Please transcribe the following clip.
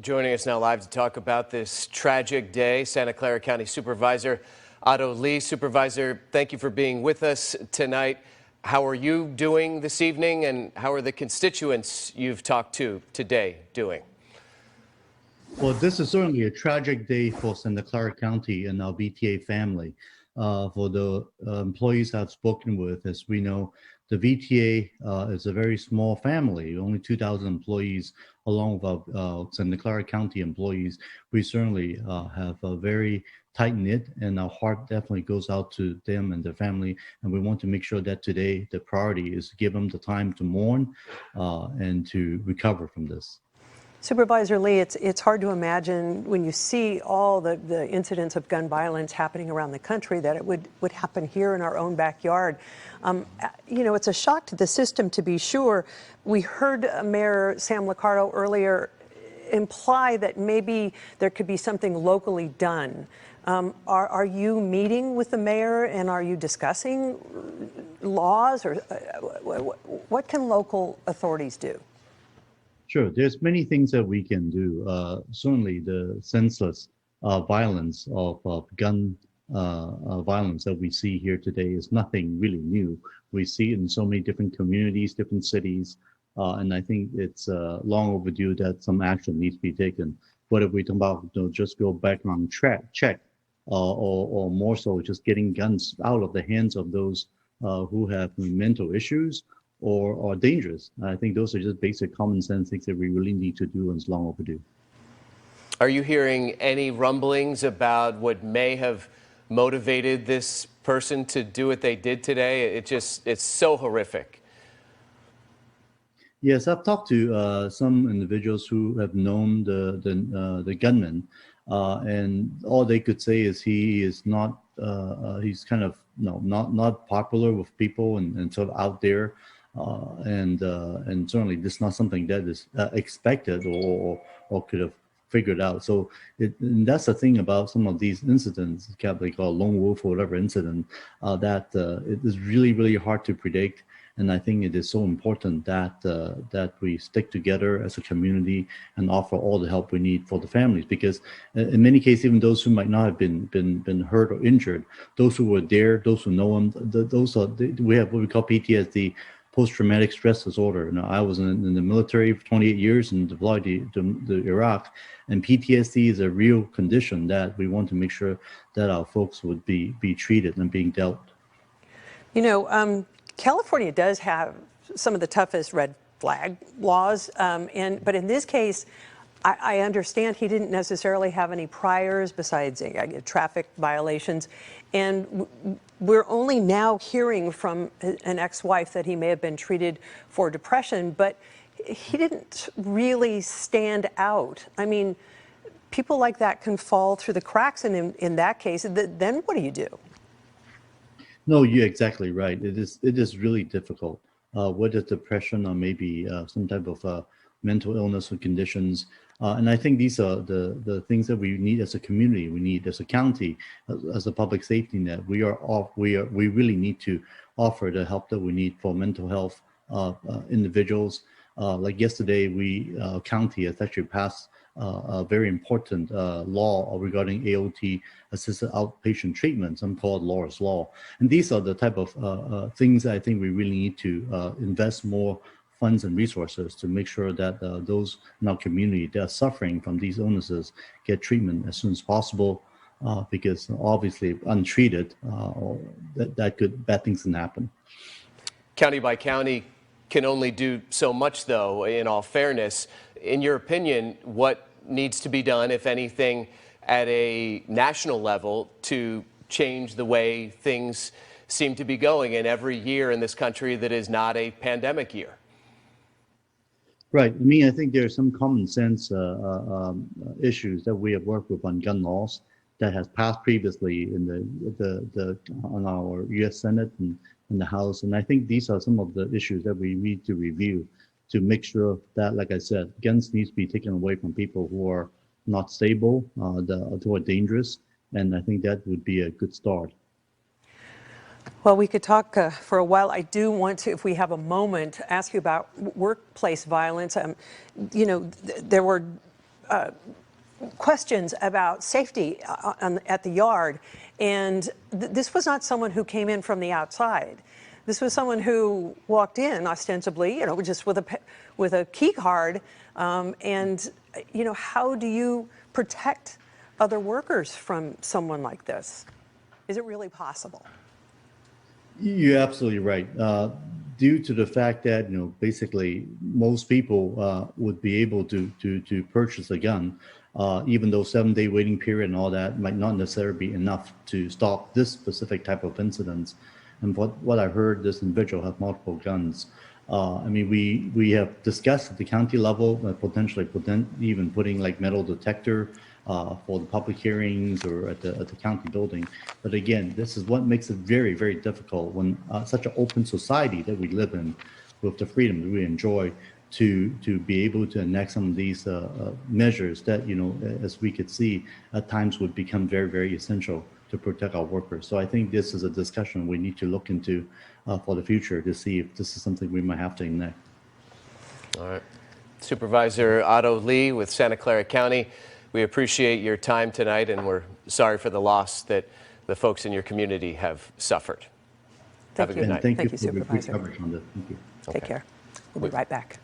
Joining us now live to talk about this tragic day, Santa Clara County Supervisor Otto Lee. Supervisor, thank you for being with us tonight. How are you doing this evening, and how are the constituents you've talked to today doing? Well, this is certainly a tragic day for Santa Clara County and our VTA family. For the employees I've spoken with, as we know, the VTA is a very small family, only 2,000 employees, along with our Santa Clara County employees. We certainly have a very tight-knit, and our heart definitely goes out to them and their family. And we want to make sure that today the priority is to give them the time to mourn and to recover from this. Supervisor Lee, it's hard to imagine when you see all the incidents of gun violence happening around the country that it would happen here in our own backyard. You know, it's a shock to the system, to be sure. We heard Mayor Sam Liccardo earlier imply that maybe there could be something locally done. Are you meeting with the mayor, and are you discussing laws, or what can local authorities do? Sure, there's many things that we can do. Certainly the senseless violence of gun violence that we see here today is nothing really new. We see it in so many different communities, different cities, and I think it's long overdue that some action needs to be taken. But if we talk about just go background check, or more so just getting guns out of the hands of those who have mental issues or are dangerous. I think those are just basic common sense things that we really need to do, and it's long overdue. Are you hearing any rumblings about what may have motivated this person to do what they did today? It's so horrific. Yes, I've talked to some individuals who have known the gunman, and all they could say is he is not. He's kind of not popular with people and sort of out there. And certainly this is not something that is expected or could have figured out. So and that's the thing about some of these incidents, they call lone wolf or whatever incident, that it is really hard to predict. And I think it is so important that that we stick together as a community and offer all the help we need for the families, because in many cases, even those who might not have been hurt or injured, those who were there, those who know them, we have what we call PTSD. Post-traumatic stress disorder. You know, I was in the military for 28 years and deployed to Iraq, and PTSD is a real condition that we want to make sure that our folks would be treated and being dealt. You know, California does have some of the toughest red flag laws, but in this case, I understand he didn't necessarily have any priors besides traffic violations, and we're only now hearing from an ex-wife that he may have been treated for depression, but he didn't really stand out. I mean, people like that can fall through the cracks, and in that case, then what do you do? No, you're exactly right. It is really difficult. Whether depression or maybe some type of mental illness or conditions. And I think these are the things that we need as a community, we need as a county, as a public safety net. We really need to offer the help that we need for mental health individuals. Like yesterday, county has actually passed a very important law regarding AOT, assisted outpatient treatment, some called Laura's Law. And these are the type of things I think we really need to invest more funds and resources to make sure that those in our community that are suffering from these illnesses get treatment as soon as possible, because obviously untreated, bad things can happen. County by county can only do so much, though, in all fairness. In your opinion, what needs to be done, if anything, at a national level to change the way things seem to be going in every year in this country that is not a pandemic year? Right. I mean, I think there are some common sense issues that we have worked with on gun laws that has passed previously in on our U.S. Senate and in the House, and I think these are some of the issues that we need to review to make sure that, like I said, guns needs to be taken away from people who are not stable, who are dangerous, and I think that would be a good start. Well, we could talk for a while. I do want to, if we have a moment, ask you about workplace violence. You know, there were questions about safety at the yard. And this was not someone who came in from the outside. This was someone who walked in ostensibly, just with a key card. And how do you protect other workers from someone like this? Is it really possible? You're absolutely right. Due to the fact that basically most people would be able to purchase a gun, even though 7-day waiting period and all that might not necessarily be enough to stop this specific type of incidents. And what I heard, this individual have multiple guns. I mean, we have discussed at the county level potentially even putting like metal detector for the public hearings or at the county building. But again, this is what makes it very, very difficult when such an open society that we live in, with the freedom that we enjoy, to be able to enact some of these measures that, as we could see, at times would become very, very essential to protect our workers. So I think this is a discussion we need to look into for the future to see if this is something we might have to enact. All right. Supervisor Otto Lee with Santa Clara County, we appreciate your time tonight, and we're sorry for the loss that the folks in your community have suffered. Have a good night. Thank you for for the Supervisor. coverage on this. Thank you. Take care. We'll be right back.